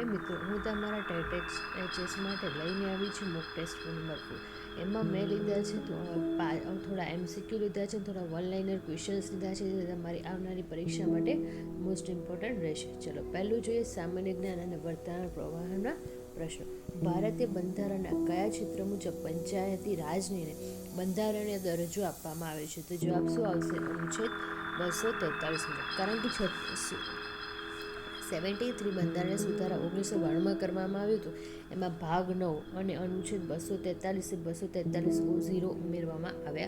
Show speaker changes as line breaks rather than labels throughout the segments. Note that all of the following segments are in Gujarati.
એટલે મિત્રો હું તમારા ટેટેક્સ એચએસ માટે લઈને આવી છું મોક ટેસ્ટ નંબર 4. એમાં મેં લીધા છે થોડા એમસીક્યુ લીધા છે, થોડા વન લાઇનર ક્વેશ્ચન્સ લીધા છે જે તમારી આવનારી પરીક્ષા માટે મોસ્ટ ઇમ્પોર્ટન્ટ રહેશે. ચલો પહેલું જોઈએ સામાન્ય જ્ઞાન અને વર્તમાન પ્રવાહના પ્રશ્નો. ભારતીય બંધારણના કયા ક્ષેત્ર મુજબ પંચાયતી રાજને બંધારણીય દરજ્જો આપવામાં આવે છે? તો જવાબ શું આવશે? અનુચ્છેદ 243 મુજબ. કારણ કે 73 બંધારણીય સુધારા 1992માં કરવામાં આવ્યું હતું. એમાં ભાગ 9 અને અનુચ્છેદ 243 ઉમેરવામાં આવે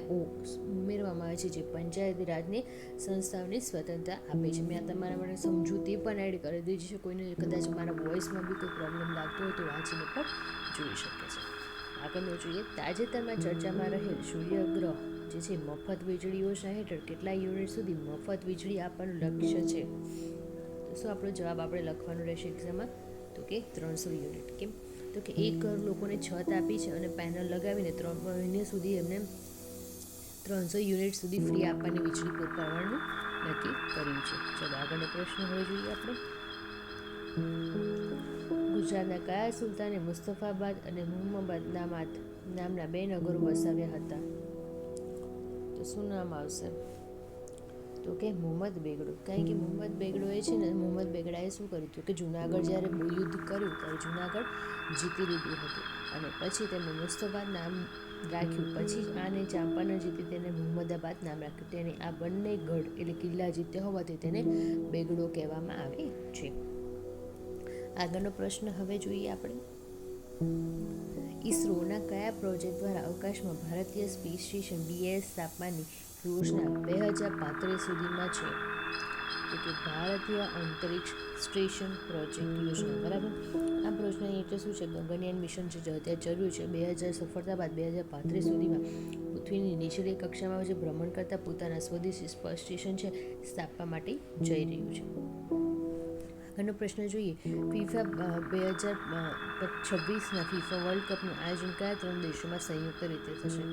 છે, જે પંચાયતી રાજની સંસ્થાઓની સ્વતંત્રતા આપે છે. મેં તમારા માટે સમજૂતી પણ એડ કરી દીધી છે. કોઈને કદાચ મારા વોઇસમાં બી કોઈ પ્રોબ્લેમ લાગતો હોય તો વાંચીને પણ જોઈ શકે છે. આગળનું જોઈએ, તાજેતરમાં ચર્ચામાં રહેલ સૂર્યગ્રહ જે છે મફત વીજળી યોજના હેઠળ કેટલા યુનિટ સુધી મફત વીજળી આપવાનું લક્ષ્ય છે? તો શું આપણો જવાબ આપણે લખવાનો રહેશે એક્ઝામમાં? તો કે 300 યુનિટ. કેમ? તો કે 1 કરોડ લોકોને છત આપી છે અને પેનલ લગાવીને 3 મહિના સુધી એમને 300 યુનિટ સુધી ફ્રી આપવાની વીજળી પૂરી પાડવાનું નક્કી કર્યું છે. ચલો આગળનો પ્રશ્ન હવે જોઈએ આપણે. ગુજરાતના કયા સુલતાને મુસ્તફાબાદ અને મુહમ્મદાબાદ નામના 2 નગરો વસાવ્યા હતા? તો શું નામ આવશે? તો કે મુહમ્મદ બેગડો. કારણ કે મુહમ્મદ બેગડોએ છે ને, મુહમ્મદ બેગડાએ શું કર્યું હતું કે જુનાગઢ જ્યારે યુદ્ધ કર્યું ત્યારે જુનાગઢ જીતી લીધું હતું અને પછી તેમણે મુસ્તફાબાદ નામ રાખ્યું. પછી આને ચાંપાનેર જીતી તેને મુહમ્મદાબાદ નામ રાખ્યું. તેને આ બંને ગઢ એટલે કિલ્લા જીત્યા હોવાથી તેને બેગડો કહેવામાં આવે છે. આગળનો પ્રશ્ન હવે જોઈએ આપણે. ઈસરોના કયા પ્રોજેક્ટ દ્વારા અવકાશમાં ભારતીય સ્પેસ સ્ટેશન BIS સ્થાપવાની યોજના 2035 સુધીમાં છે? તો કે ભારતીય અંતરિક્ષ સ્ટેશન પ્રોજેક્ટ યોજના. બરાબર. આ પ્રશ્ન એટલે શું છે? ગગનયાન મિશન છે જે અત્યારે ચર્યું છે. 2000 સફળતા બાદ 2035 સુધીમાં પૃથ્વીની નીચલી કક્ષામાં જે ભ્રમણ કરતા પોતાના સ્વદેશી સ્પેસ સ્ટેશન છે સ્થાપવા માટે જઈ રહ્યું છે. આગળનો પ્રશ્ન જોઈએ. ફીફા 2026ના ફીફા વર્લ્ડ કપનું આયોજન કયા 3 દેશોમાં સંયુક્ત રીતે થશે?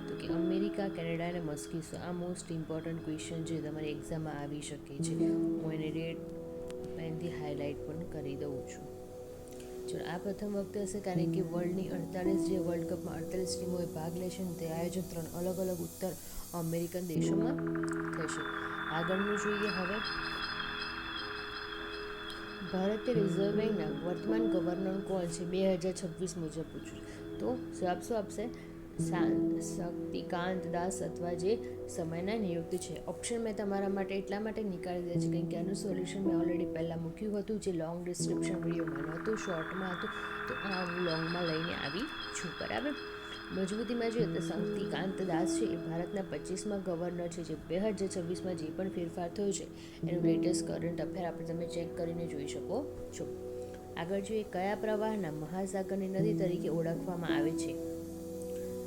તો કે અમેરિકા, કેનેડા અને મસ્કિસો. આ મોસ્ટ ઇમ્પોર્ટન્ટ ક્વેશ્ચન છે, તમારી એક્ઝામમાં આવી શકે છે. હું એને રેડ પેનથી હાઇલાઇટ પણ કરી દઉં છું. ચલો આ પ્રથમ વખતે હશે કારણ કે વર્લ્ડની 48 જે વર્લ્ડ કપમાં 48 ટીમોએ ભાગ લેશે અને તે આયોજન 3 અલગ અલગ ઉત્તર અમેરિકન દેશોમાં થશે. આગળનું જોઈએ હવે. ભારતીય રિઝર્વ બેંકના વર્તમાન ગવર્નર કોણ છે 2026 મુજબ પૂછ્યું? તો જવાબ શું આપશે? શક્તિકાંત દાસ અથવા જે સમયના નિયુક્ત છે. ઓપ્શન મેં તમારા માટે એટલા માટે નીકાળી દે છે કારણ કે આનું સોલ્યુશન મેં ઓલરેડી પહેલાં મૂક્યું હતું, જે લોંગ ડિસ્ક્રિપ્શન વિડીયોમાં નહોતું, શોર્ટમાં હતું. તો આ હું લોંગમાં લઈને આવી છું. બરાબર. મજબૂતીમાં જોઈએ તો શક્તિકાંત દાસ છે એ ભારતના 25મા ગવર્નર છે, જે 2026માં જે પણ ફેરફાર થયો છે એનું લેટેસ્ટ કરંટ અફેર આપણે તમે ચેક કરીને જોઈ શકો છો. આગળ જોઈએ, કયા પ્રવાહના મહાસાગરની નદી તરીકે ઓળખવામાં આવે છે?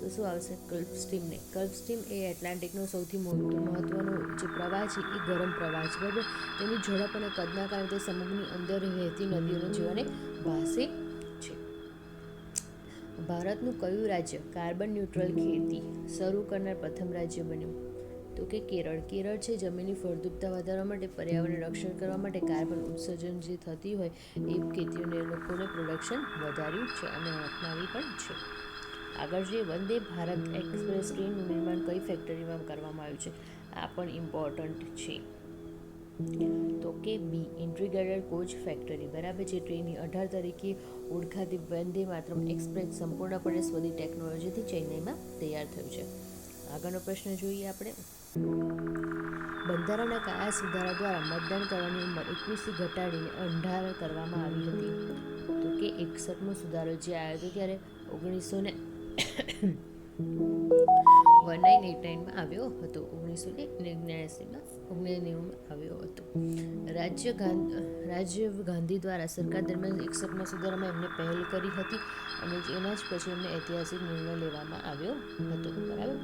તો શું આવશે? ગલ્ફ સ્ટ્રીમને. ગલ્ફ સ્ટ્રીમ એ એટલાન્ટિકનો સૌથી મહત્વનો જે પ્રવાહ છે એ ગરમ પ્રવાહ છે. બરાબર. તેની ઝડપ અને કદના કારણે તે સમુદ્રની અંદર વહેતી નદીઓને જેવાને ભાસે છે. ભારતનું કયું રાજ્ય કાર્બન ન્યુટ્રલ ખેતી શરૂ કરનાર પ્રથમ રાજ્ય બન્યું? તો કે કેરળ. કેરળ છે જમીનની ફળદ્રુપતા વધારવા માટે, પર્યાવરણનું રક્ષણ કરવા માટે કાર્બન ઉત્સર્જન જે થતી હોય એ ખેતીઓને લોકોને પ્રોડક્શન વધાર્યું છે અને અપનાવી પણ છે. આગળ જોઈએ, વંદે ભારત એક્સપ્રેસ ટ્રેનનું નિર્માણ કઈ ફેક્ટરીમાં કરવામાં આવ્યું છે? આ પણ ઇમ્પોર્ટન્ટ છે. તો કે બી ઇન્ટિગ્રેટેડ કોચ ફેક્ટરી. બરાબર. જે ટ્રેનની 18 તરીકે ઓળખાતી વંદે માતરમ એક્સપ્રેસ સંપૂર્ણપણે સ્વદેશી ટેકનોલોજીથી ચેન્નઈમાં તૈયાર થયું છે. આગળનો પ્રશ્ન જોઈએ આપણે. બંધારણના કયા સુધારા દ્વારા મતદાન કરવાની ઉંમર 21થી ઘટાડીને 18 કરવામાં આવી હતી? તો કે 61મો સુધારો જે આવ્યો હતો ત્યારે 1989માં આવ્યો હતો. 1989માં આવ્યો હતો. રાજીવ ગાંધી દ્વારા સરકાર દરમિયાન 61મા સુધારામાં એમને પહેલ કરી હતી અને એના જ પછી એમને ઐતિહાસિક નિર્ણય લેવામાં આવ્યો હતો. બરાબર.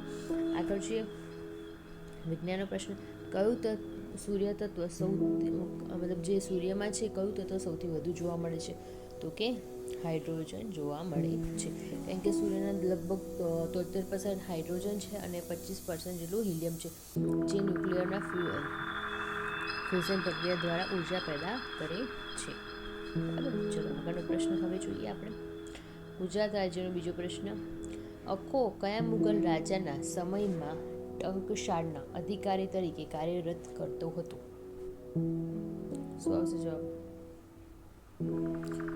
આગળ જોઈએ, વિજ્ઞાનનો પ્રશ્ન. કયું સૂર્ય તત્વ મતલબ જે સૂર્યમાં છે કયું તત્વ સૌથી વધુ જોવા મળે છે? તો કે હાઇડ્રોજન જોવા મળે છે. કારણ કે સૂર્યના લગભગ 73% હાઇડ્રોજન છે અને 25% જેટલું હિલિયમ છે, જે ન્યુક્લિયરના ફ્યુઝન પ્રક્રિયા દ્વારા ઉર્જા પેદા કરે છે. બરાબર. ચલો પ્રશ્ન હવે જોઈએ આપણે. ગુજરાત રાજ્યનો બીજો પ્રશ્ન. અક્કો કયા મુગલ રાજાના સમયમાં ટંકશાળના અધિકારી તરીકે કાર્યરત કરતો હતો? શું આવશે જવાબ?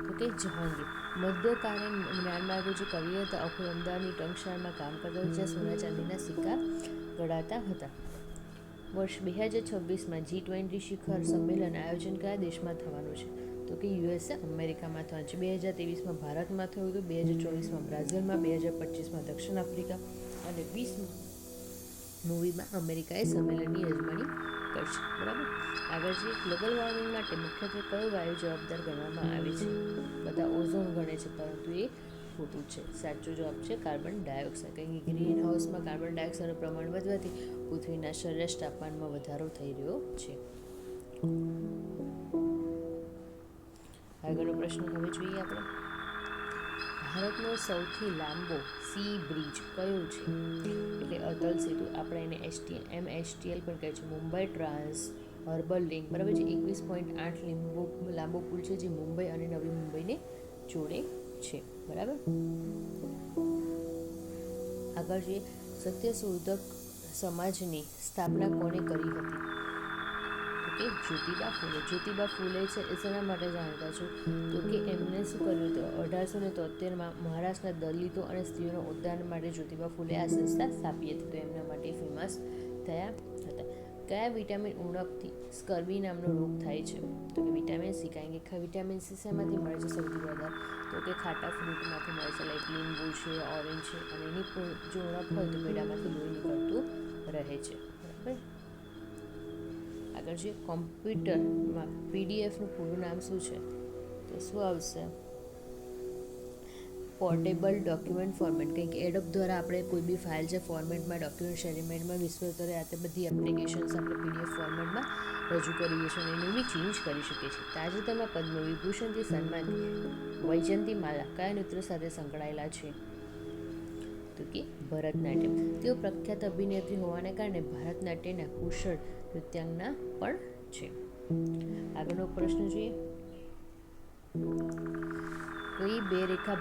તો કે જહાંગીર. મધ્યકાલીન મ્યાનમારના જે કવિ હતા અક્કો અમદાવાદની ટંકશાળમાં કામ કરતા હતા, જ્યાં સોના ચાંદીના સિક્કા ગળાતા હતા. વર્ષ 2026માં G20 શિખર સંમેલન આયોજન કયા દેશમાં થવાનું છે? તો કે USA અમેરિકામાં થવાનું છે. 2023માં ભારતમાં થયું હતું, 2024માં બ્રાઝિલમાં, 2025માં દક્ષિણ આફ્રિકા અને 2020માં અમેરિકાએ સંમેલનની યજમાની કરશે. બરાબર. આગળ જે ગ્લોબલ વોર્મિંગ માટે મુખ્યત્વે કયો વાયુ જવાબદાર ગણવામાં આવે છે? બધા ઓઝોન ગણે છે, પરંતુ એ ખોટું છે. સાચો જવાબ છે કાર્બન ડાયોક્સાઇડ. કારણ કે ગ્રીન હાઉસમાં કાર્બન ડાયોક્સાઇડનું પ્રમાણ વધવાથી પૃથ્વીના સરેરાશ તાપમાનમાં વધારો થઈ રહ્યો છે. આગળનો પ્રશ્ન હવે જોઈએ આપણે. ભારતનો સૌથી લાંબો સી બ્રિજ કયો છે? એટલે અટલ સેતુ. આપણે એને MSTL પણ કહે છે. Mumbai trans herbal link. બરાબર છે. 21.8 લાંબો પુલ છે, જે મુંબઈ અને નવી મુંબઈને જોડે છે. બરાબર. આગળ જે સત્યશોધક સમાજની સ્થાપના કોણે કરી હતી? તો કે જ્યોતિબા ફૂલે. જ્યોતિબા ફૂલે છે એ શેના માટે જાણીતા છે? તો કે એમને શું કર્યું હતું? 1873માં મહારાષ્ટ્રના દલિતો અને સ્ત્રીઓના ઉદ્ધાર માટે જ્યોતિબા ફૂલે આ સંસ્થા સ્થાપી હતી. તો એમના માટે ફેમસ થયા હતા. કયા વિટામિન ઉણપથી સ્કર્વી નામનો રોગ થાય છે? તો કે વિટામિન સી. કારણ કે વિટામિન સી શેમાંથી મળે છે સૌથી વધારે? તો કે ખાટા ફ્રૂટમાંથી મળે છે, લાઈક લીંબુ છે, ઓરેન્જ છે. અને એની જો ઉણપ હોય તો પેડામાંથી લોહી નીકળતું રહે છે. બરાબર. આગળ જે કોમ્પ્યુટરમાં પીડીએફનું પૂરું નામ શું છે? તો શું આવશે? Portable document format. કંઈક એડોબ દ્વારા આપણે કોઈ બી ફાઇલ જે ફોર્મેટમાં ડોક્યુમેન્ટ શેરિંગમાં વિશ્વસ્તરે આ બધી એપ્લિકેશન્સ આપણે પીડીએફ ફોર્મેટમાં રજૂ કરીએ છીએ અને એનું બી ચેન્જ કરી શકીએ છીએ. તાજેતરમાં પદ્મ વિભૂષણથી સન્માનિત વૈજયંતી માલા કયા નૃત્ય સાથે સંકળાયેલા છે? તો કે ભરતનાટ્યમ. તેઓ પ્રખ્યાત અભિનેત્રી હોવાને કારણે ભરતનાટ્યમના કુશળ નૃત્યાંગના પણ છે. આગળનો પ્રશ્ન જોઈએ. કઈ રેખા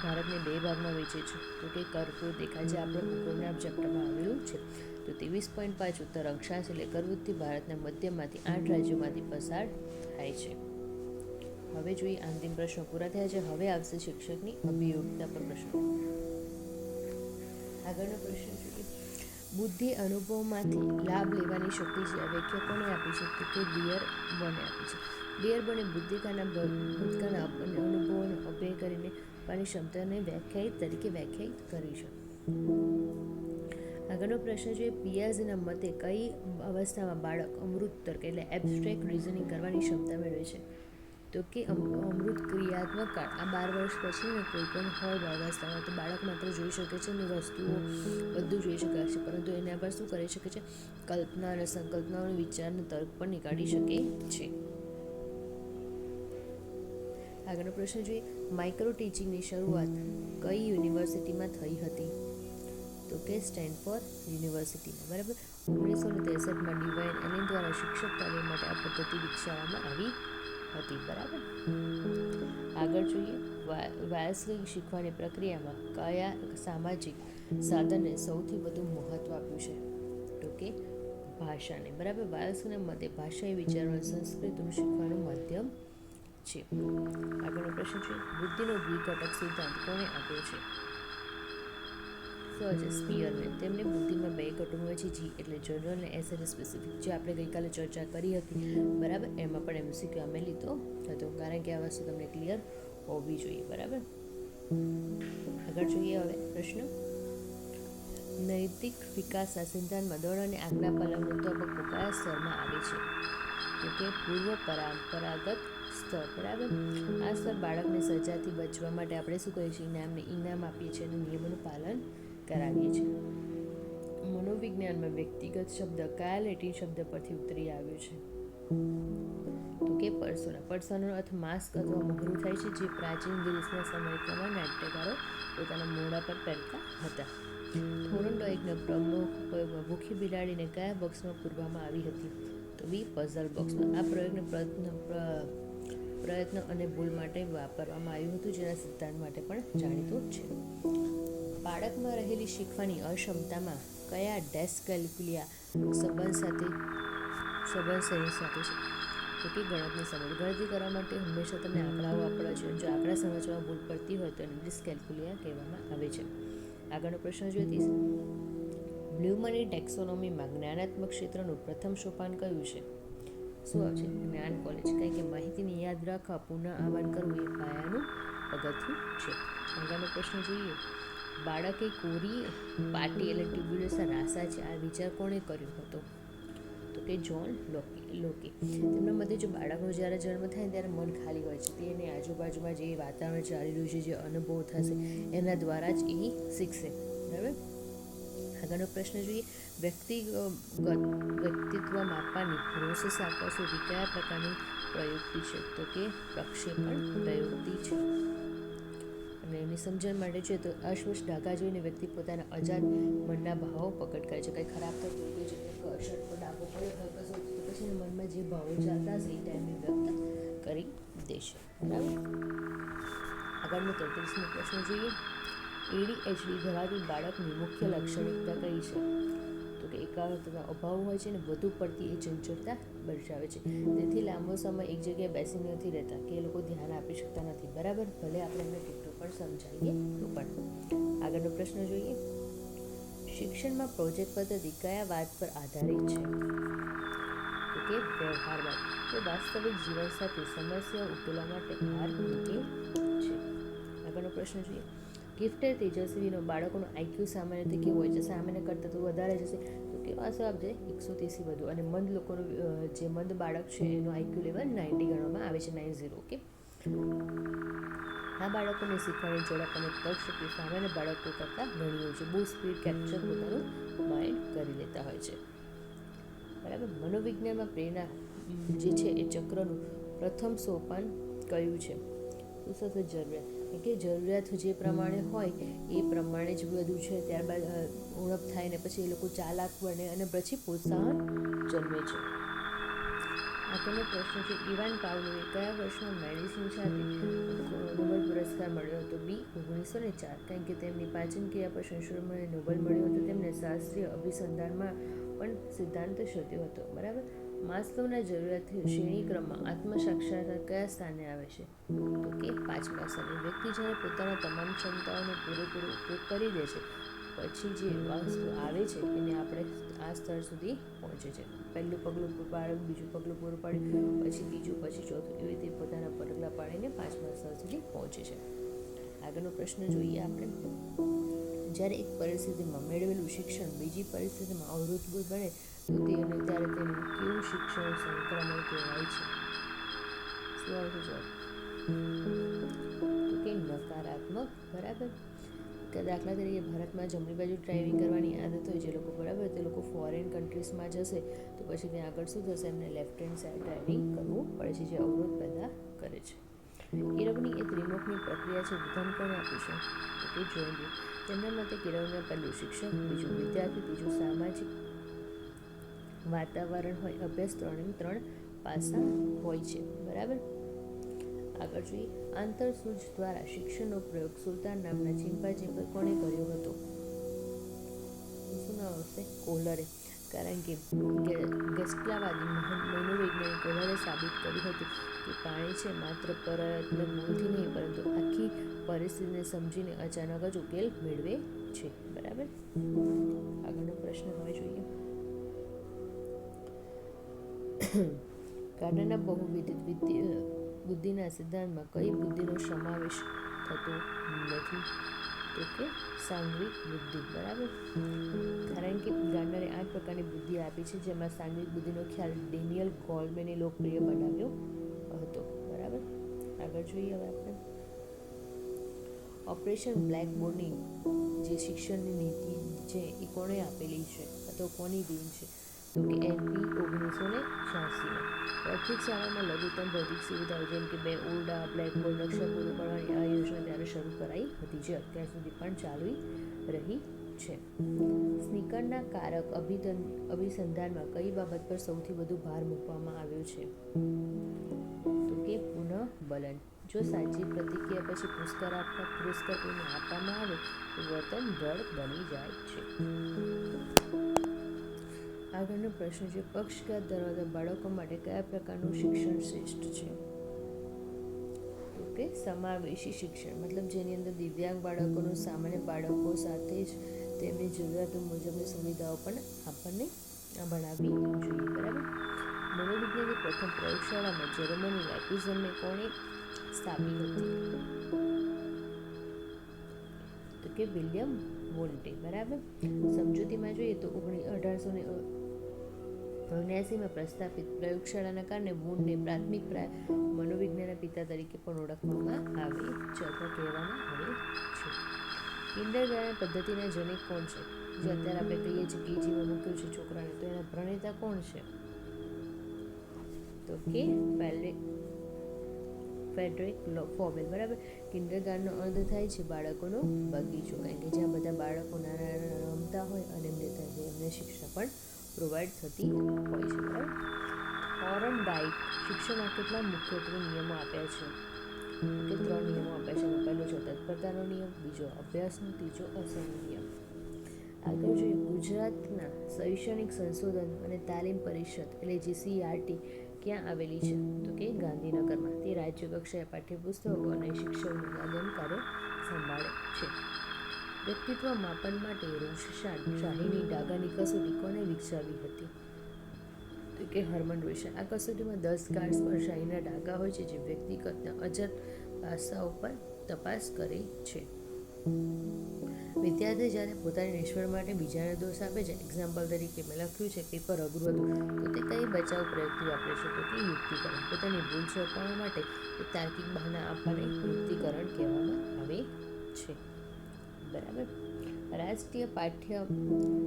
ભારતને બે ભાગમાં વહેંચે છે? તો કે કર્કવૃત રેખા, જે આપણે ભૂગોળના ચેપ્ટરમાં આવેલું છે. તો 23.5 ઉત્તર અક્ષાંશ એટલે કર્કવૃતથી ભારતના મધ્યમાંથી 8 રાજ્યોમાંથી પસાર થાય છે. હવે જોઈએ. અંતિમ પ્રશ્નો પૂરા થયા છે. હવે આવશે શિક્ષકની અભિયોગ્યતા પર પ્રશ્નો. આગળનો પ્રશ્ન જોઈએ. બુદ્ધિ અનુભવમાંથી લાભ લેવાની શક્તિ છે. આ વ્યાખ્યા કોણે આપી છે? તો કે ડિયરબને આપી છે. ડિયરબને ભૂતકાળના અનુભવોનો અભ્યાય કરીને પાની ક્ષમતાને વ્યાખ્યાયિત કરી છે. આગળનો પ્રશ્ન જોઈએ. પિયાઝેના મતે કઈ અવસ્થામાં બાળક અમૃત તર્ક એટલે એબ્સ્ટ્રેક્ટ રીઝનિંગ કરવાની ક્ષમતા મેળવે છે? તો કે અમૃત ક્રિયાત્મક કાળ. આ 12 વર્ષ પછી ને કોઈ પણ હોય અવસ્થામાં તો બાળક માત્ર જોઈ શકે છે ને વસ્તુઓ બધું જોઈ શકે છે, પરંતુ એના પર શું કરી શકે છે? કલ્પના અને સંકલ્પનાઓનો વિચારનો તર્ક પણ નીકાળી શકે છે. આગળનો પ્રશ્ન જોઈએ. માઇક્રો ટીચિંગની શરૂઆત કઈ યુનિવર્સિટીમાં થઈ હતી? તો કે સ્ટેનફોર્ડ યુનિવર્સિટીમાં. બરાબર. 1963માં ડિવાઇન એલેન દ્વારા શિક્ષક તાલીમ માટે આ પદ્ધતિ વિકસાવવામાં આવી હતી. બરાબર. આગળ જોઈએ. વાસ્તવિક શીખવાની પ્રક્રિયામાં કયા સામાજિક સાધનને સૌથી વધુ મહત્વ આપ્યું છે? તો કે ભાષાને. બરાબર. વાલ્સના મતે ભાષા એ વિચારવાનું સંસ્કૃતિનું શીખવાનું માધ્યમ છે. આગળનો પ્રશ્ન છે. બુદ્ધિનો દ્વિઘટક સિદ્ધાંત કોણે આપ્યો છે? સ્પીયરમેન. તેમને બુદ્ધિમાં બે ઘટકો હોય છે, જી એટલે જનરલ અને એસ એટલે સ્પેસિફિક, જે આપણે ગઈકાલે ચર્ચા કરી હતી. બરાબર. એમાં પણ MCQ અમે લીધો હતો, કારણ કે આ વસ્તુ તમને ક્લિયર હોવી જોઈએ. બરાબર. આગળ જોઈએ હવે પ્રશ્ન. નૈતિક વિકાસના સિદ્ધાંતમાં દળ અને આજ્ઞા પાલનનો તબક્કો કયા સ્તરમાં આવે છે? તો કે પૂર્વ પરંપરાગત સ્તર. બરાબર. આ સ્તર બાળકને સજાથી બચવા માટે આપણે શું કરીએ છીએ? ઇનામ આપીએ છીએ અને નિયમોનું પાલન કરાવીએ છીએ. મનોવિજ્ઞાનમાં વ્યક્તિગત શબ્દ કયા લેટિન શબ્દ પરથી ઉતરી આવ્યો છે? તો કે પર્સોના. પર્સોનાનો અર્થ માસ્ક અથવા મોહરું થાય છે, જે પ્રાચીન ગ્રીસના સમયગાળામાં નાટ્યકારો પોતાના મોઢા પર પહેરતા હતા. થોર્નડાઇકનો પ્રમુખ ભૂખી બિલાડીને કયા બોક્સમાં પૂરવામાં આવી હતી? તો બી પઝલ બોક્સમાં. આ પ્રયોગને પ્રયત્ન અને ભૂલ માટે વાપરવામાં આવ્યું હતું, જેના સિદ્ધાંત માટે પણ જાણીતું છે. બાળકમાં રહેલી શીખવાની અક્ષમતામાં કયા ડેસ્કેલ્ક્યુલિયા સંબંધ શ્રેણી સાથે છે? તો કે ગણતની સમજ. ગણતરી કરવા માટે હંમેશા તમને આંકડાઓ આપણા છે. જો આંકડા સમજવામાં ભૂલ પડતી હોય તો એને ડિસ્કેલ્ક્યુલિયા કહેવામાં આવે છે. આગળનો પ્રશ્ન જોઈએ. બ્લૂમની ટેક્સોનોમીમાં જ્ઞાનાત્મક ક્ષેત્રનું પ્રથમ સોપાન કયું છે? શું આવશે? જ્ઞાન કોલેજ. કારણ કે માહિતીને યાદ રાખવા પુનઃ આહ્વાન કરવું એ પાયાનું પગથિયું છે. આગળનો પ્રશ્ન જોઈએ. બાળકે કોરી પાટી એટલે ટ્યુબ્યુલસ રાસા છે, આ વિચાર કોણે કર્યો હતો? તો કે જ્હોન લોકે. તેમના મતે જો બાળકનો જ્યારે જન્મ થાય ત્યારે મન ખાલી હોય છે, તેને આજુબાજુમાં જે વાતાવરણ ચાલી રહ્યું છે, જે અનુભવ થશે એના દ્વારા જ એ શીખશે. બરાબર. આગળનો પ્રશ્ન જોઈએ. વ્યક્તિત્વ માપવાની રોષ આંકવા સુધી કયા પ્રકારની પ્રયુક્તિ છે? તો કે પ્રક્ષેપણ પ્રયુક્તિ છે. અને એની સમજણ માટે છે તો અસ્પષ્ટ ડાઘા જોઈને વ્યક્તિ પોતાના અજાત મનના ભાવો પ્રકટ કરે છે. કંઈ ખરાબ થતું હોય છે, શર્ટ પર ડાઘો પડ્યો હોય કશું, તો પછી મનમાં જે ભાવો ચાલતા હશે એ ટાઈમે વ્યક્ત કરી દેશે. બરાબર. આગળનો 33મો પ્રશ્ન જોઈએ. ADHD ધરાવતી બાળકની મુખ્ય લાક્ષણિકતા કઈ છે? તો કે એકાગ્રતાનો અભાવ હોય છે અને વધુ પડતી એ ચંચળતા દર્શાવે છે. તેથી લાંબો સમય એક જગ્યાએ બેસીને નથી રહેતા, કે એ લોકો ધ્યાન આપી શકતા નથી. બરાબર. ભલે આપણે એમને કેટલું પણ સમજાવીએ તો પણ. આગળનો પ્રશ્ન જોઈએ. શિક્ષણમાં પ્રોજેક્ટ પદ્ધતિ કયા વાત પર આધારિત છે? તો કે વ્યવહારવાદ. તે વાસ્તવિક જીવન સાથે સમસ્યાઓ ઉકેલવા માટે ભાર મૂકે છે. આગળનો પ્રશ્ન જોઈએ. ગિફ્ટેડ તેજસ્વીનો બાળકોનો IQ સામાન્ય રીતે કેવું હોય છે? સામાન્ય કરતાં તો વધારે જશે. તો કેવા જવાબ છે? 130 વધુ. અને મંદ લોકોનું જે મંદ બાળક છે એનો IQ લેવલ 90 ગણવામાં આવે છે, 90. ઓકે. આ બાળકોને શીખવાની ઝડપ અને તર્કશક્તિ સામાન્ય બાળકો કરતાં ઘણી હોય છે. બહુ સ્પીડ કેપ્ચર પોતાનું માઇન્ડ કરી લેતા હોય છે. બરાબર. મનોવિજ્ઞાનમાં પ્રેરણા જે છે એ ચક્રનું પ્રથમ સોપાન કયું છે? તો સાથે જરૂરિયાત. કે જરૂરિયાત જે પ્રમાણે હોય એ પ્રમાણે જ બધું છે. ત્યારબાદ ઉણપ થાય ને પછી એ લોકો ચાલાક બને અને પછી પ્રોત્સાહન જન્મે છે. આગળનો પ્રશ્ન છે. ઇવાન પાવલોવે કયા વર્ષમાં મેડિસિન સાથે નોબેલ પુરસ્કાર મળ્યો હતો? બી 1904. કારણ કે તેમની પાચન ક્રિયા પર સંશોધન નોબેલ મળ્યો હતો. તેમને શાસ્ત્રીય અભિસંધાનમાં પણ સિદ્ધાંત શોધ્યો હતો. બરાબર. માસ્લોના જરૂરિયાત શ્રેણીક્રમમાં આત્મસાક્ષાત્કાર કયા સ્થાને આવે છે? તો કે 5મા સ્થાને. વ્યક્તિ જ્યારે પોતાના તમામ ક્ષમતાઓનો પૂરેપૂરો ઉપયોગ કરી દે છે પછી જે વસ્તુ આવે છે એને આપણે આ સ્તર સુધી પહોંચે છે. પહેલું પગલું પાડ્યું, બીજું પગલું પૂરું પાડ્યું, પછી ત્રીજું, પછી ચોથું, એવી રીતે પોતાના પગલાં પાડીને 5મા સ્તર સુધી પહોંચે છે. આગળનો પ્રશ્ન જોઈએ આપણે. જ્યારે એક પરિસ્થિતિમાં મેળવેલું શિક્ષણ બીજી પરિસ્થિતિમાં અવરોધભૂત બને તો ત્યારે તેનું કેવું શિક્ષણ સંક્રમણ કહેવાય છે? શું આવશે જવાબ? તો કે નકારાત્મક. બરાબર. દાખલા તરીકે ભારતમાં જમણી બાજુ ડ્રાઇવિંગ કરવાની આદત હોય જે લોકો, બરાબર, તે લોકો ફોરેન કન્ટ્રીઝમાં જશે તો પછી ત્યાં આગળ શું થશે? એમને લેફ્ટ હેન્ડ સાઈડ ડ્રાઇવિંગ કરવું પડે છે, જે અવરોધ પેદા કરે છે. કેળવણી એ ત્રિમુખની પ્રક્રિયા છે. વિધાન કોણે આપ્યું છે? તો કે જોઈન્ડ. તેમના મતે કેળવણીમાં પહેલું શિક્ષક, બીજું વિદ્યાર્થી, ત્રીજું સામાજિક વાતાવરણ હોય. અભ્યાસ ત્રણ પાસા હોય છે. બરાબર. આગળ જોઈએ. આંતરસૂઝ દ્વારા શિક્ષણનો પ્રયોગ સુલતાન નામના ચિંપાંજી પર કોણે કર્યો હતો? શું નામ આવશે? કોહલરે. કારણ કે ગેસ્ટાલ્ટવાદી મનોવૈજ્ઞાનિક કોહલરે સાબિત કર્યું હતું કે પાણી છે માત્ર પ્રયત્ન ભૂલથી નહીં પરંતુ આખી પરિસ્થિતિને સમજીને અચાનક જ ઉકેલ મેળવે છે. બરાબર. આગળનો પ્રશ્ન હવે જોઈએ. ગાર્ડનરના બહુવિધ બુદ્ધિના સિદ્ધાંતમાં કઈ બુદ્ધિનો સમાવેશ થતો નથી? તો કે સાંઘિક બુદ્ધિ. બરાબર. કારણ કે ગાર્ડનરે 8 પ્રકારની બુદ્ધિ આપી છે, જેમાં સાંઘિક બુદ્ધિનો ખ્યાલ ડેનિયલ ગોલમેને લોકપ્રિય બનાવ્યો હતો. બરાબર. આગળ જોઈએ હવે આપણે. ઓપરેશન બ્લેકબોર્ડની જે શિક્ષણની નીતિ છે એ કોણે આપેલી છે અથવા કોની દેન છે? તો કે NP 1986માં. પ્રાથમિક શાળામાં લઘુત્તમ ભૌતિક સુવિધાઓ જેમ કે 2 ઓરડા, બ્લેકબોર્ડ, નકશા પૂરું પાડવાની આ યોજના ત્યારે શરૂ કરાઈ હતી, જે અત્યાર સુધી પણ ચાલી રહી છે. સ્નીકરના કારક અભિસંધાનમાં કઈ બાબત પર સૌથી વધુ ભાર મૂકવામાં આવ્યો છે? તો કે પુનઃ બલન. જો સાચી પ્રતિક્રિયા પછી પુરસ્કાર કોઈને આપવામાં આવે તો વર્તન દૃઢ બની જાય છે. આગળનો પ્રશ્ન છે, પક્ષઘાત ધરાવતા બાળકો માટે કયા પ્રકારનું શિક્ષણ શ્રેષ્ઠ છે? તો કે સમાવેશી શિક્ષણ, મતલબ જેની અંદર દિવ્યાંગ બાળકોનું સામાન્ય બાળકો સાથે જ તેમની જરૂરિયાતો મુજબની સુવિધાઓ પણ આપણને ભણાવવી જોઈએ. બરાબર. મનોવિજ્ઞાનની પ્રથમ પ્રયોગશાળામાં જર્મની લાઇપ્ઝિગને કોણે સ્થાપી હતી? તો કે વિલિયમ વોન્ટે. બરાબર. સમજૂતીમાં જોઈએ તો 1879માં પ્રસ્થાપિત પ્રયોગશાળાના કારણે વોન્ટને પ્રાથમિક મનોવિજ્ઞાનના પિતા તરીકે પણ ઓળખવામાં આવે છે અથવા કહેવામાં આવે છે. કિન્ડરગાર્ટન પદ્ધતિના જનક કોણ છે? જે અત્યારે આપણે કહીએ છીએ કેજીમાં મૂક્યું છે છોકરાને, તો એના પ્રણેતા કોણ છે? તો કે ફ્રેડરિક ફોબેલ. બરાબર. કિન્ડરગાર્ટનનો અર્થ થાય છે બાળકોનો બગીચો, કારણ કે જ્યાં બધા બાળકો નાના રમતા હોય અને એમને શિક્ષા પણ પ્રોવાઈડ થતી હોય છે. બરાબર. હોર્નડાઇક શિક્ષણના કેટલા મુખ્યત્વે નિયમો આપ્યા છે? કે 3 નિયમો આપ્યા છે. પહેલો છે તત્પરતાનો નિયમ, બીજો અભ્યાસનો, ત્રીજો અસરનો નિયમ. આગળ જોઈએ, ગુજરાતના શૈક્ષણિક સંશોધન અને તાલીમ પરિષદ એટલે GCERT ક્યાં આવેલી છે? તો કે ગાંધીનગરમાં. તે રાજ્ય કક્ષાએ પાઠ્યપુસ્તકો અને શિક્ષણનું આદાન કાર્ય સંભાળે છે. વ્યક્તિત્વ માપન માટે રોશશાન શાહીની ડાઘાની કસોટી કોણે વિકસાવી હતી? તો કે હર્મન રોશા. આ કસોટીમાં 10 કાર્ડ્સ પર શાહીના ડાઘા હોય છે, જે વ્યક્તિગતના અજત પાસાઓ પર તપાસ કરે છે. વિદ્યાર્થી જ્યારે પોતાની નિષ્ફળ માટે બીજાને દોષ આપે છે, એક્ઝામ્પલ તરીકે મેં લખ્યું છે પેપર અઘરું હતું, તો તે કઈ બચાવ પ્રયુક્તિ વાપરે છે? તો કે યુક્તિકરણ. પોતાની ભૂલ છુપાવવા માટે એક તાર્કિક બહાના આપવાને યુક્તિકરણ કહેવામાં આવે છે. બરાબર. રાષ્ટ્રીય પાઠ્ય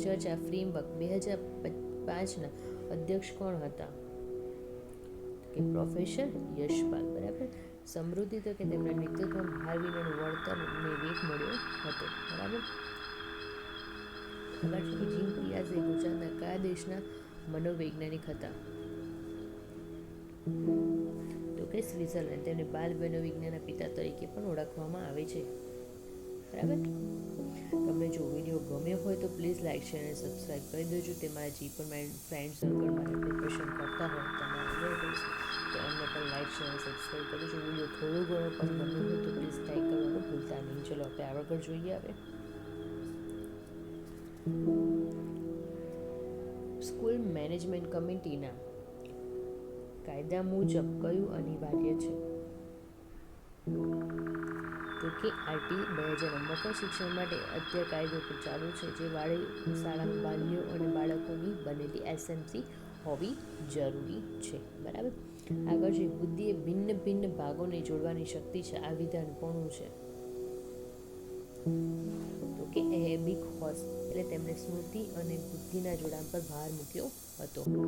ચર્ચા ફ્રેમવર્ક 2005ના અધ્યક્ષ કોણ હતા? કે પ્રોફેસર યશપાલ. બરાબર. સમૃદ્ધિ તો કે તેમના નેતૃત્વમાં ભાર વિનાનું વળતરને વેગ મળ્યો હતો. બરાબર. આગળ છે, જીન પિયાઝે ગુજરાતના કયા દેશના મનોવૈજ્ઞાનિક હતા? તો કે સ્વિટ્ઝરલેન્ડ. તેમને બાલ મનોવિજ્ઞાનના પિતા તરીકે પણ ઓળખવામાં આવે છે. બરાબર. તમને જો વિડીયો ગમ્યો હોય તો પ્લીઝ લાઇક, શેર અને સબસ્ક્રાઈબ કરી દેજો. તમારા જે પણ મારા ફ્રેન્ડ સર્કલમાં પ્રિપરેશન કરતા હોય તમારા રિલેટિવ્સ, તો એમને પણ લાઇક, શેર અને સબસ્ક્રાઈબ કરી દેજો. વિડીયો થોડો ઘણો પણ ગમ્યો હોય તો પ્લીઝ લાઇક કરવાનું ભૂલતા નહીં. ચલો આપણે આગળ જોઈએ. હવે સ્કૂલ મેનેજમેન્ટ કમિટીના કાયદા મુજબ કયું અનિવાર્ય છે? તો કે RT 2000 મફત શિક્ષણ માટે અત્યારે કાયદો પર ચાલુ છે, જે વાળી શાળામાં વાલીઓ અને બાળકોની બનેલી SMC હોવી જરૂરી છે. બરાબર. આગળ જે બુદ્ધિએ ભિન્ન ભિન્ન ભાગોને જોડવાની શક્તિ છે, આ વિધાન કોનું છે? તો કે એબિંગહોસ. એટલે તેમણે સ્મૃતિ અને બુદ્ધિના જોડાણ પર ભાર મૂક્યો હતો. ચલો.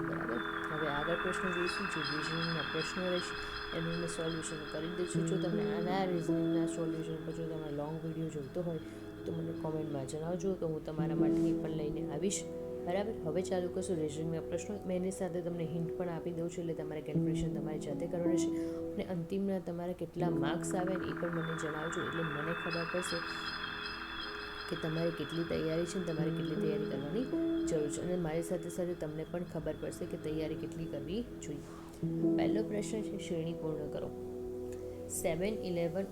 બરાબર. હવે આગળ પ્રશ્ન જોઈશું, જે રિઝનિંગના પ્રશ્નો રહેશે એનું મેં સોલ્યુશન કરી દઈશું. જો તમને આના રિઝનિંગના સોલ્યુશન પર જો તમારે લોંગ વિડીયો જોઈતો હોય તો મને કોમેન્ટમાં જણાવજો, તો હું તમારા માટે એ પણ લઈને આવીશ. બરાબર. હવે ચાલુ કરશું રિઝનિંગના પ્રશ્નો. મેં એની સાથે તમને હિન્ટ પણ આપી દઉં છું, એટલે તમારે કેલ્ક્યુલેશન તમારી જાતે કરવાનું છે. અને અંતિમના તમારા કેટલા માર્ક્સ આવે ને એ પણ મને જણાવજો, એટલે મને ખબર પડશે કે તમારી કેટલી તૈયારી છે અને તમારે કેટલી તૈયારી કરવાની જરૂર છે. અને મારી સાથે સાથે તમને પણ ખબર પડશે કે તૈયારી કેટલી કરવી જોઈએ. પહેલો પ્રશ્ન છે, શ્રેણી પૂર્ણ કરો. 7, 11,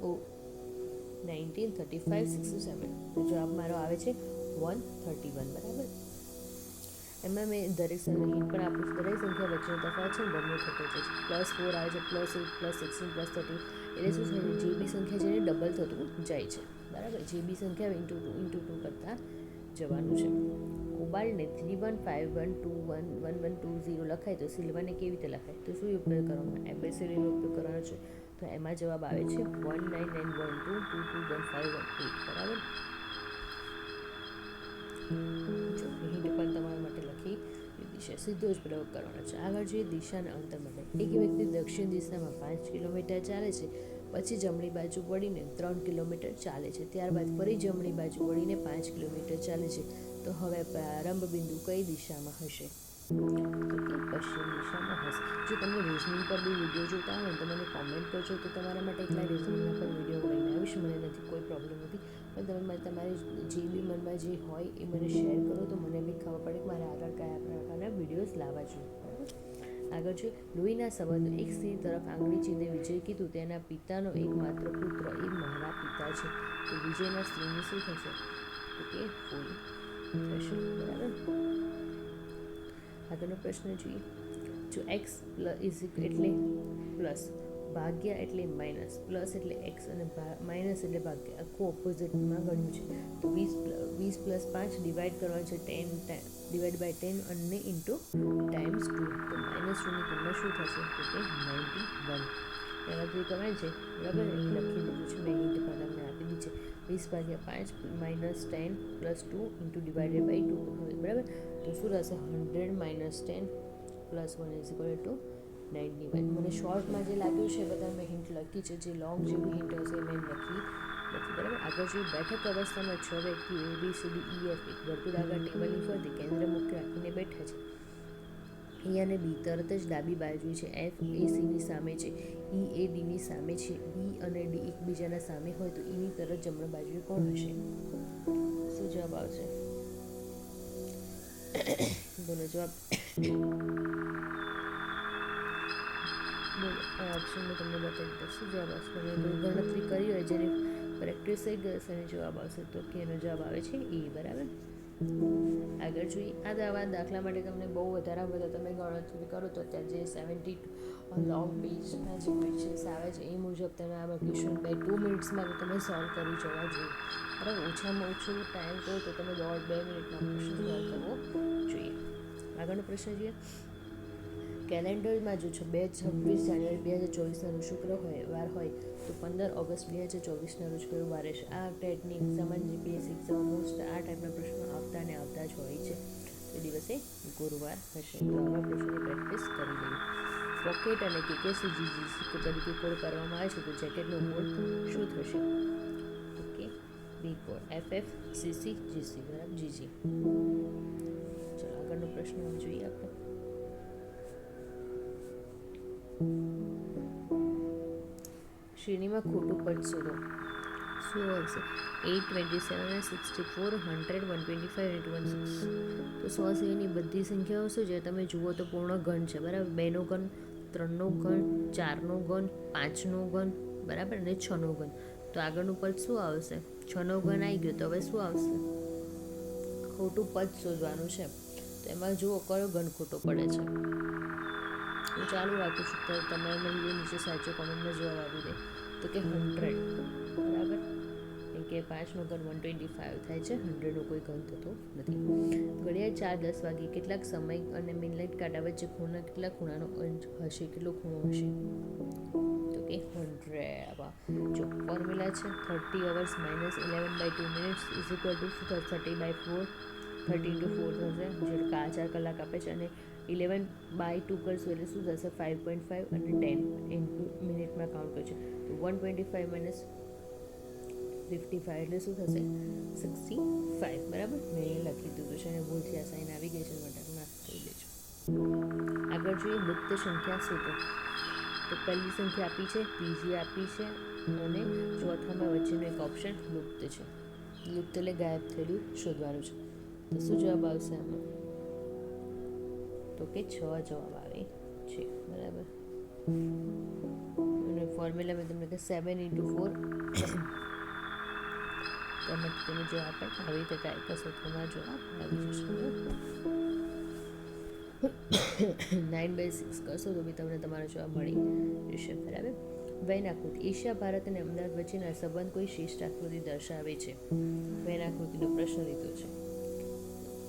1935, 67. તો જવાબ મારો આવે છે 131. બરાબર. એમાં મેં દરેક હિન્ટ પણ આપું છું. દરેક સંખ્યા વચ્ચેનો તફાવત છે બમણો થતો જાય છે. +4 આવે છે, +8, +16, +13. એટલે શું થાય છે? જે બી સંખ્યા છે એને ડબલ થતું જાય છે. બરાબર. જે બી સંખ્યા × 2 કરતા જવાનું છે. કોબાલ્ટને 3151211120 લખાય તો સિલ્વરને કેવી રીતે લખાય? તો શું ઉપયોગ કરવાનો? એબેસીડીનો ઉપયોગ કરવાનો છે. તો એમાં જવાબ આવે છે 199122215118. બરાબર. જો હિન્ટ પણ તમારા માટે લખી દીધી છે. સીધો જ પ્રયોગ કરવાનો છે. આગળ જે દિશાના અંતર માટે એક વ્યક્તિ દક્ષિણ દિશામાં 5 કિલોમીટર ચાલે છે, પછી જમણી બાજુ વળીને 3 કિલોમીટર ચાલે છે, ત્યારબાદ ફરી જમણી બાજુ વળીને 5 કિલોમીટર ચાલે છે, તો હવે પ્રારંભ બિંદુ કઈ દિશામાં હશે? કે પશ્ચિમ દિશામાં હશે. જો તમે રીઝનિંગ પર બી વિડીયો જોતા હોય તો મને કોમેન્ટ કરજો, તો તમારા માટે એકલા રીઝનિંગના પર વિડીયો લઈને આવીશ. મને નથી કોઈ પ્રોબ્લેમ નથી, પણ તમે તમારી જે બી મનમાં જે હોય એ મને શેર કરો, તો મને બી ખબર પડે કે મારે આગળ કયા પ્રકારના વિડીયોઝ લાવવા જોઈએ. આગળ છે લોહીના સંબંધો. એક સ્ત્રી તરફ આંગળી ચીંધે વિજય કીધું, તેના પિતાનો એકમાત્ર પુત્ર એ મારા પિતા છે. તો વિજયના સ્ત્રીની શું થશે? તો કે ફૂલ થશે. બરાબર. આગળનો પ્રશ્ન જોઈએ. જો એક્સ એટલે પ્લસ, ભાગ્યા એટલે માઇનસ, પ્લસ એટલે એક્સ અને માઇનસ એટલે ભાગ્ય, આખું ઓપોઝિટમાં ગણ્યું છે. તો 20 + 5 ડિવાઈડ કરવાનું છે 10 ડિવાઈડ બાય 10 અને ઇન્ટુ ટાઈમ્સ 2. તો -2ની કિંમત શું થશે? તો કે 91. એના જે કમે છે બરાબર, એ લખી દીધું છે મેં, હિન્ટ પણ તમને આપી દીધી છે. 20/5 -10 + 2 ઇન્ટુ ડિવાઇડેડ બાય 2. બરાબર. તો શું થશે? 100 - 10 + 1 = 91. મને શોર્ટમાં જે લાગ્યું છે બધા મેં હિન્ટ લખી છે, જે લોંગ જેવી હિન્ટ હશે મેં લખી નથી. બરાબર. આગળ જોઈએ. બેઠક અવસ્થામાં 6 વ્યક્તિઓ ABCDEF એક વર્તુળાકાર ટેબલની ફરતે કેન્દ્ર મુખ્ય રાખીને બેઠા છે. એ અને બી તરત જ ડાબી બાજુએ છે. F એ Cની સામે છે, E એ Dની સામે છે. B અને D એકબીજાના સામે હોય તો Eની તરત જમણી બાજુએ કોણ હશે? શું જવાબ આવશે? બોલો જવાબ. બોલો. આ ઓપ્શન મેં તમને બતાવી દીધા. શું જવાબ આવશે? તમે કોઈ ગણતરી કરી હોય જેની પ્રેક્ટિસ થઈ ગઈ હશે અને જવાબ આવશે તો કે એનો જવાબ આવે છે E. બરાબર. આગળ જોઈએ. આ દાખલા માટે તમને બહુ વધારે તમે ગણતરી કરો તો અત્યારે જે 72 લોંગ પેજના જે ક્વેશ્ચન્સ આવે છે એ મુજબ તમે આ ક્વેશ્ચન 2 મિનિટ્સમાં તો તમે સોલ્વ કરી જવા જોઈએ. બરાબર. ઓછામાં ઓછું ટાઈમ કહો તો તમે 1.5-2 મિનિટમાં ક્વેશ્ચન સોલ્વ કરવો જોઈએ. આગળનો પ્રશ્ન જોઈએ. કેલેન્ડરમાં જો 26 જાન્યુઆરી 2024ના શુક્ર વાર હોય તો 15 ઓગસ્ટ 2024ના રોજ કયો વાર રહેશે? આ ટેટની એક્ઝામમાં જીપીએસસી એક્ઝામ મોસ્ટ આ ટાઈપના પ્રશ્નો આવતા જ હોય છે. એ દિવસે ગુરુવાર હશે. તો આવા પ્રશ્નોની પ્રેક્ટિસ કરી લઈએ. પોકેટ અને KKCGGC તરીકે કોડ કરવામાં આવે છે તો જેકેટનો કોડ શું થશે? ઓકે, બી કોડ FFCCGC. બરાબર. GG. ચલો આગળનો પ્રશ્ન જોઈએ આપણે. શ્રેણીમાં ખોટું પદ શોધો. શું આવશે? 8, 27, 64, 100, 125 × 160. તો 100 સિવાયની બધી સંખ્યાઓ શું છે? તમે જુઓ તો પૂર્ણ ઘન છે. બરાબર. 2નો ઘન, 3નો ઘન, 4નો ઘન, 5નો ઘન, બરાબર, અને 6નો ઘન. તો આગળનું પદ શું આવશે? 6નો ઘન આવી ગયો તો હવે શું આવશે? ખોટું પદ શોધવાનું છે. તો એમાં જુઓ કયો ઘન ખોટો પડે છે. હું ચાલુ રાખું છું તો તમે મને નીચે સાચો કોમેન્ટમાં જવાબ આપી દે. તો કે 100. બરાબર. કેમ કે 5નો ઘન 125 થાય છે, 100નો કોઈ ઘન થતો નથી. ઘડિયાળ 4:10 વાગે કેટલાક સમય અને મિનિટ કાંટા વચ્ચે કેટલા ખૂણાનો અંશ હશે? કેટલો ખૂણો હશે? તો કે 100. જો ફોર્મ્યુલા છે 30 hours - 11/2 minutes = 30/4. 30 × 4 થશે, જે 4 કલાક આપે છે, અને 11/2 કરશું એટલે શું થશે? 5.5 અને 10 મિનિટમાં કાઉન્ટ કરશે તો 125 - 55 એટલે શું થશે? 65. બરાબર. મેં લખી દીધું છે અને ભૂલથી આ સાઈન આવી ગઈ છે માટે માફ કરી દેજો. આગળ જોઈએ. લુપ્ત સંખ્યા શોધો. તો પહેલી સંખ્યા આપી છે, ત્રીજી આપી છે અને ચોથામાં વચ્ચેનો એક ઓપ્શન લુપ્ત છે. લુપ્ત એટલે ગાયબ થયેલું શોધવાનું છે. તો શું જવાબ આવશે આમાં? તો કે 6 જવાબ આવે છે. બરાબર. અને ફોર્મ્યુલા મેં તમને કે 7 × 4 તેમજ તેનો જવાબ પણ આવી રીતે ટ્રાય કરશો તો તમારો જવાબ આવી જશે. 9/6 કરશો તો બી તમને તમારો જવાબ મળી જશે. બરાબર. વેન આકૃતિ. એશિયા, ભારત અને અમદાવાદ વચ્ચેના સંબંધ કોઈ શ્રેષ્ઠ આકૃતિ દર્શાવે છે. વેન આકૃતિનો પ્રશ્ન લીધો છે.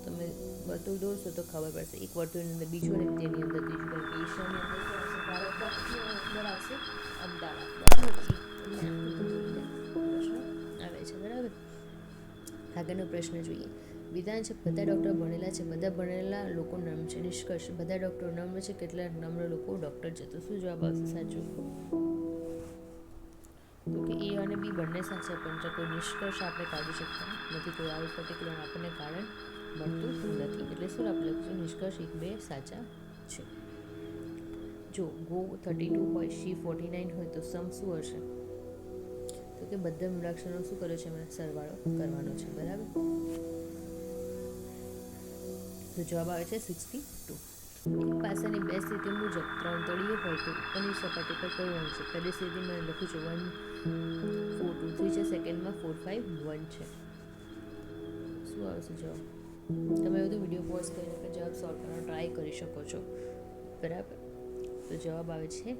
તમે વર્તુળ દોરશો તો ખબર પડશે. એક વર્તુળની અંદર બીજું અને તેની અંદર ત્રીજું. કારણ કે એશિયાની અંદર શું આવશે? ભારત, અંદર આવશે અમદાવાદ. બરાબર. પ્રશ્ન આવે છે. બરાબર. આગળનો પ્રશ્ન જોઈએ. વિધાન છે બધા ડૉક્ટર ભણેલા છે. બધા ભણેલા લોકો નમ્ર છે. નિષ્કર્ષ બધા ડૉક્ટર નમ્ર છે. કેટલાક નમ્ર લોકો ડૉક્ટર છે. તો શું જવાબ આવશે સાચું? તો કે A અને B બંને સાચા, પણ કોઈ નિષ્કર્ષ આપણે કાઢી શકતા નથી. કોઈ આવું પર્ટિક્યુલર આપણને કારણ મળતું નથી. એટલે શું આપણે લખીશું? નિષ્કર્ષ 1, 2 સાચા છે. જો ગો 32 હોય, શી 49 હોય તો સમ શું હશે? તો કે બધા મૂળાક્ષરો શું કર્યો છે? મેં સરવાળો કરવાનો છે. બરાબર. તો જવાબ આવે છે 62. પાસાની બે સ્થિતિ મુજબ 3 તળિયે હોય તો ઉપરની સપાટી પર કયું અંક છે? પહેલી સ્થિતિમાં લખું છું 1 4 2 3 છે, સેકન્ડમાં 4 5 1 છે. શું આવશે જવાબ? તમે બધું વિડીયો પોઝ કરીને જવાબ સોલ્વ કરવાનો ટ્રાય કરી શકો છો. બરાબર. તો જવાબ આવે છે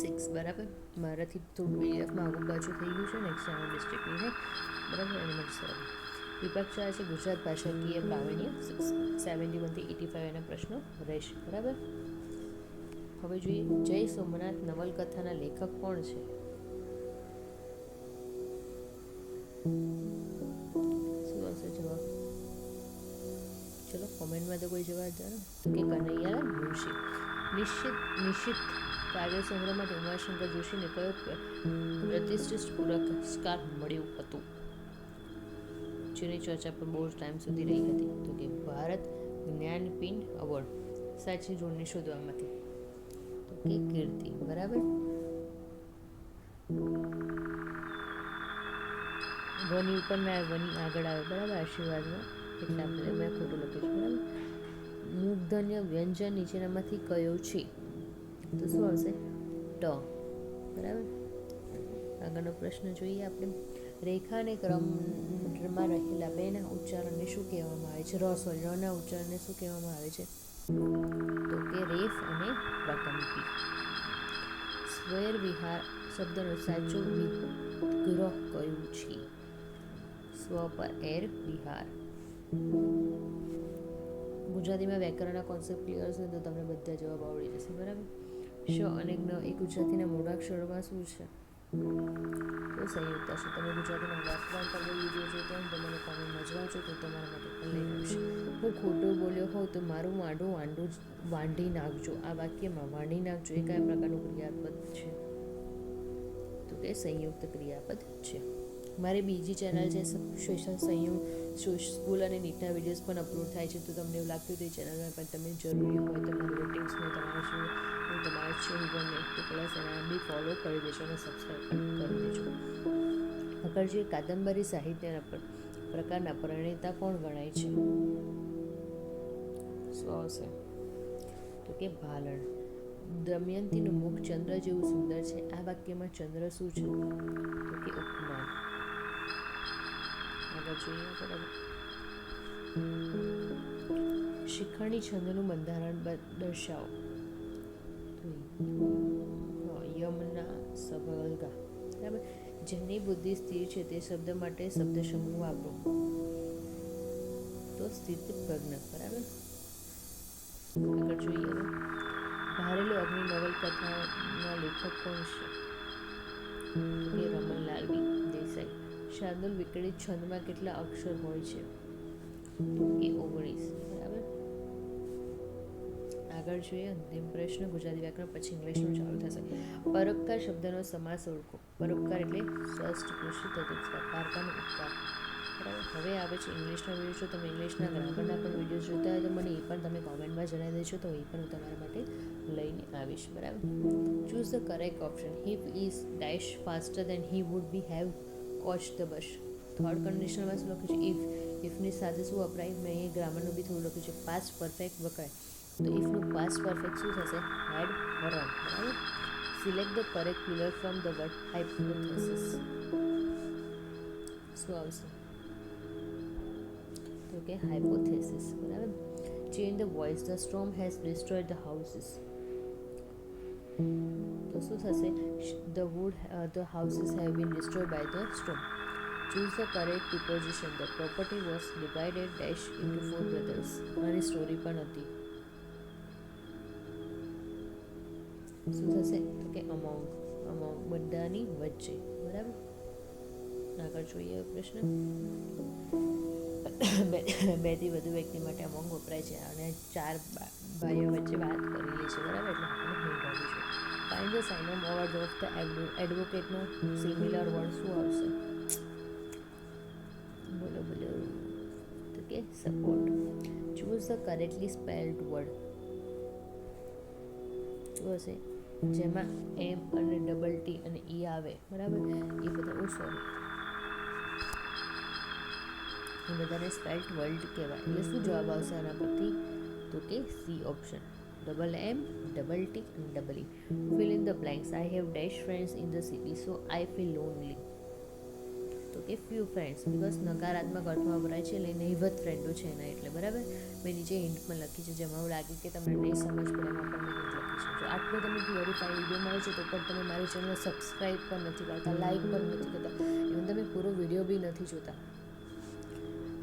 6. બરાબર. મારાથી થોડું પીડીએફમાં આગળ બાજુ થઈ ગયું છે. નેક્સ્ટ ચેનલ ડિસ્ટ્રિક્ટની છે. બરાબર. એની માટે સોરી. વિભાગ 4 છે ગુજરાત ભાષાકીય પ્રાવીણ્ય 71 થી 85 એના પ્રશ્નો રહેશે. બરાબર. હવે જોઈએ જય સોમનાથ નવલકથાના લેખક કોણ છે? શું આવશે જવાબ? ચલો કોમેન્ટમાં તો કોઈ જવાબ જાણો. તો કે કનૈયાલાલ મુનશી. નિશ્ચિત કાવ્ય સંગ્રહ માટે ઉમાશંકર જોશીને કયો પ્રતિષ્ઠિત પુરસ્કાર મળ્યું હતું? જેની ચર્ચા પર બહુ ટાઈમ સુધી રહી હતી. તો કે ભારત જ્ઞાનપીઠ એવોર્ડ. સાચી જોડણી શોધવામાંથી. તો કે કીર્તિ. બરાબર. વની ઉપર મેં વની આગળ આવે. બરાબર. આશીર્વાદમાં એટલે આપણે મેં ખોટું લખ્યું છે. બરાબર. મૂર્ધન્ય વ્યંજન નીચેનામાંથી કયો છે? તો શું આવશે? ટ. બરાબર. આગળનો પ્રશ્ન જોઈએ આપણે. રેખા અને ક્રમમાં રહેલા બેના ઉચ્ચારણને શું કહેવામાં આવે છે? રના ઉચ્ચારણને શું કહેવામાં આવે છે? તો કે રેફ અને પ્રકંપી. સ્વૈર વિહાર શબ્દનો સાચો વિગ્રહ કયું છે? સ્વ પર એર વિહાર. ગુજરાતીમાં વ્યાકરણના કોન્સેપ્ટ ક્લિયર છે તો તમને બધા જવાબ આવડી જશે. બરાબર. શ અને જ્ઞ એ ગુજરાતીના મૂળાક્ષરોમાં શું છે? તો સંયુક્ત છે. તમે ગુજરાતીના વ્યાકરણ પર વિડીયો જોતો હોય તો મને કોમેન્ટમાં જણાવજો તો તમારા માટે પણ લઈ આવશે. હું ખોટું બોલ્યો હોઉં તો મારું માડું વાંઢી નાખજો. આ વાક્યમાં વાંઢી નાખજો એ કયા પ્રકારનું ક્રિયાપદ છે? તો કે સંયુક્ત ક્રિયાપદ છે. મારી બીજી ચેનલ છે સ્કૂલ અને નીટના વિડીયોઝ પણ અપલોડ થાય છે. તો તમને એવું લાગતું તો એ ચેનલમાં પણ તમે જરૂરી હોય તમારા રિલેટિવ્સને તમારા ચિલ્ડ્રનને તો પ્લસ એના બી ફોલો કરી દેજો અને સબસ્ક્રાઈબ પણ કરી દેજો. આગળ જે કાદંબરી સાહિત્યના પ્રકારના પ્રણેતા કોણ ગણાય છે? શું આવશે? તો કે ભાલણ. દમયંતીનું મુખ ચંદ્ર જેવું સુંદર છે. આ વાક્યમાં ચંદ્ર શું છે? તો કે ઉપમાન. આગળ જોઈએ. બરાબર. શિખંડી છંદનું બંધારણ દર્શાવો. યમના સબલગા. બરાબર. જેની બુદ્ધિ સ્થિર છે તે શબ્દ માટે શબ્દ સમૂહ વાપરો. તો સ્થિત પ્રજ્ઞ. બરાબર. આગળ જોઈએ. ભારેલો અગ્નિ નવલકથાના લેખક કોણ છે? કે રમણલાલ બી દેસાઈ. શાર્દુલ વિકળિત છંદમાં કેટલા અક્ષર હોય છે? કે 19. બરાબર. આગળ જોઈએ અંતિમ પ્રશ્ન ગુજરાતી વ્યાકરણ પછી ઇંગ્લિશનું ચાલુ થશે. પરોપકાર શબ્દનો સમાસ ઓળખો. પરોપકાર એટલે ષષ્ઠ પુરુષ ચતુર્થકાર. પારકાનો ઉપકાર. બરાબર. હવે આવે છે ઇંગ્લિશના વિડીયો. જો તમે ઇંગ્લિશના ગ્રામરના પણ વિડીયો જોતા હોય તો મને એ પણ તમે કોમેન્ટમાં જણાવી દેજો તો એ પણ હું તમારા માટે લઈને આવીશ. બરાબર. Choose the correct option. He is dash faster than he would be have caught the bus. Third કન્ડિશનમાં શું લખ્યું છે? ઇફની સાથે શું વપરાય? મેં અહીંયા ગ્રામરનું બી થોડું લખ્યું છે. પાસ્ટ પરફેક્ટ વપરાય તો ઇફનું પાસ્ટ પરફેક્ટ શું થશે? Had run. બરાબર. Select the correct pillar from the word hypothesis. શું આવશે? તો કે હાઇપોથેસિસ. બરાબર. Change the voice. The storm has destroyed the houses. તો શું થશે? The houses have been destroyed by the storm. Choose the correct preposition. The property was divided dash into 4 brothers. આની સ્ટોરી પણ હતી. શું થશે? તો કે અમોંગ બધાની વચ્ચે. બરાબર. આગળ જોઈએ પ્રશ્ન. બેથી વધુ વ્યક્તિ માટે અમોંગ વપરાય છે અને 4 ભાઈઓ વચ્ચે વાત કરેલી છે. બરાબર. એટલે આપણને હિન્ટ આપી છે. Find the synonym over of the એડવોકેટનું સિમિલર વર્ડ શું આવશે? બોલો. તો okay support. Choose the correctly spelled word. શું હશે જેમાં એમ અને ડબલ ટી અને ઈ આવે, બરાબર? એ બધા સોરી એ બધાને સ્પેલ્ડ વર્લ્ડ કહેવાય. એટલે શું જવાબ આવશે આના પરથી? તો કે C option, double M, double T અને double E. Fill in the blanks. I have dash friends in the city so I feel lonely. તો કે ફ્યુ ફ્રેન્ડ્સ, બિકોઝ નકારાત્મક અર્થમાં વપરાય છે એટલે નહીવત ફ્રેન્ડો છે એના, એટલે બરાબર. મેં નીચે હિન્ટમાં લખી છે, જેમાં એવું લાગે કે તમને નહીં સમજ પડે એમાં પણ મેં હિન્ટ લખી છે. જો આટલો તમે ગ્લોરીફાઈ વિડીયો મળે છે તો પણ તમે મારી ચેનલ સબસ્ક્રાઈબ પણ નથી કરતા, લાઇક પણ નથી કરતા, ઇવન તમે પૂરો વિડીયો બી નથી જોતા.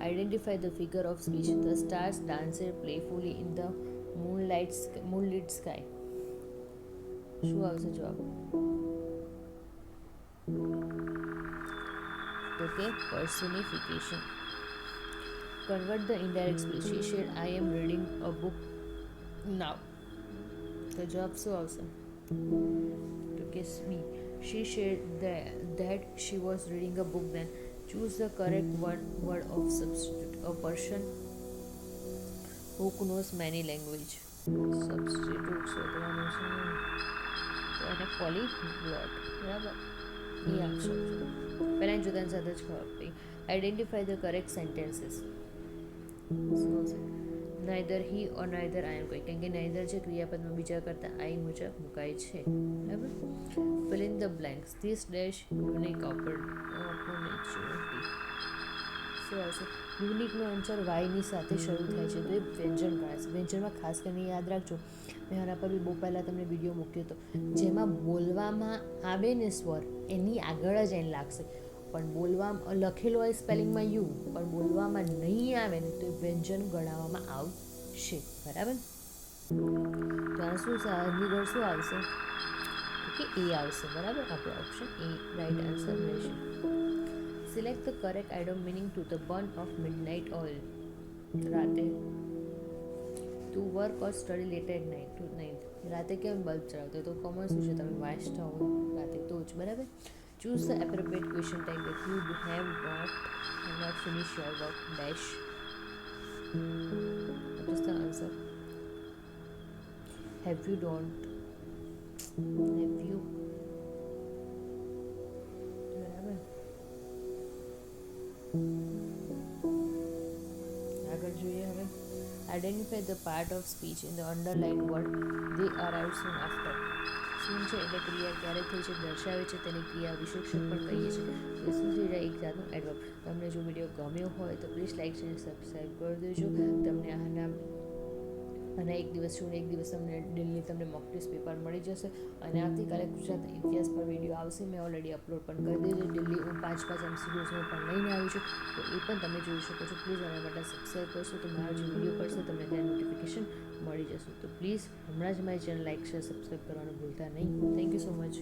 Identify the figure of speech. The stars danced playfully in the moonlit sky. શું આવશે જવાબ? તો કે personification. Convert the indirect speech. She said I am reading a book now. તો જવાબ શું આવશે? તો કે B. She said that she was reading a book then. Choose the correct one word of substitute. A person who knows many language. Substitute શોધવાનું છે તો એને પોલીગ્લોટ, બરાબર? એ આવશે. પહેલાં જોતાની સાથે જ ખબર પડી. Identify the correct sentences. શું હશે? નાઇધર હી ઓર નાઇધર આઈ એમ કોઈ, કેમ કે નાઇધર છે ક્રિયાપદમાં બીજા કરતાં આઈ મુજબ મુકાય છે, બરાબર? Fill in the blanks. This dash unique opportunity. શું આવશે? યુનિકનો આન્સર વાયની સાથે શરૂ થાય છે તો એ વ્યંજન ગણાશે. વ્યંજનમાં ખાસ કરીને યાદ રાખજો, મેં આના પર બી બહુ પહેલાં તમને વિડીયો મૂક્યો હતો, જેમાં બોલવામાં આવે ને સ્વર એની આગળ જ એને લાગશે, પણ બોલવામાં લખેલો હોય સ્પેલિંગમાં યુ, પણ બોલવામાં નહીં આવે ને તો એ વ્યંજન ગણાવવામાં આવશે, બરાબર? તો આ શું નિગળ શું આવશે? કે એ આવશે, બરાબર? આપણો ઓપ્શન એ રાઈટ આન્સર રહેશે. Select the correct idiom meaning to the burn of midnight oil. રાતે to work or study late at night. To night રાતે કેમ બલ્બ ચલાવતો? તો કોમન શું છે? તમે વાંચતા હો રાતે તો જ, બરાબર? Choose the appropriate question type. That you have not finish your work dash. What is the answer? Have you don't have you, બરાબર? આગળ જોઈએ હવે. Identify the part of speech in the underline word they arrive soon after. શું છે એટલે ક્રિયા ક્યારે થઈ છે દર્શાવે છે, તેની ક્રિયા વિશેષણ પણ કહીએ છીએ. તો શું થઈ જાય? એક જાતનું એડવર્બ. તમને જો વિડીયો ગમ્યો હોય તો પ્લીઝ લાઇક અને સબસ્ક્રાઈબ કરી દેજો. તમને અને એક દિવસ છું ને એક દિવસ તમને ડેલી તમને મોક ટેસ્ટ પેપર મળી જશે. અને આવતીકાલે ગુજરાત ઇતિહાસ પર વિડીયો આવશે, મેં ઓલરેડી અપલોડ પણ કરી દીધો. ડેલી હું 5 MCQs પણ લઈને આવી છું, તો એ પણ તમે જોઈ શકો છો. પ્લીઝ એના માટે સબસ્ક્રાઈબ કરશો તો મારો જે વિડીયો પડશે તમને ત્યાં નોટિફિકેશન મળી જશે. તો પ્લીઝ હમણાં જ મારી ચેનલ લાઇક શેર સબસ્ક્રાઈબ કરવાનું ભૂલતા નહીં. Thank you so much.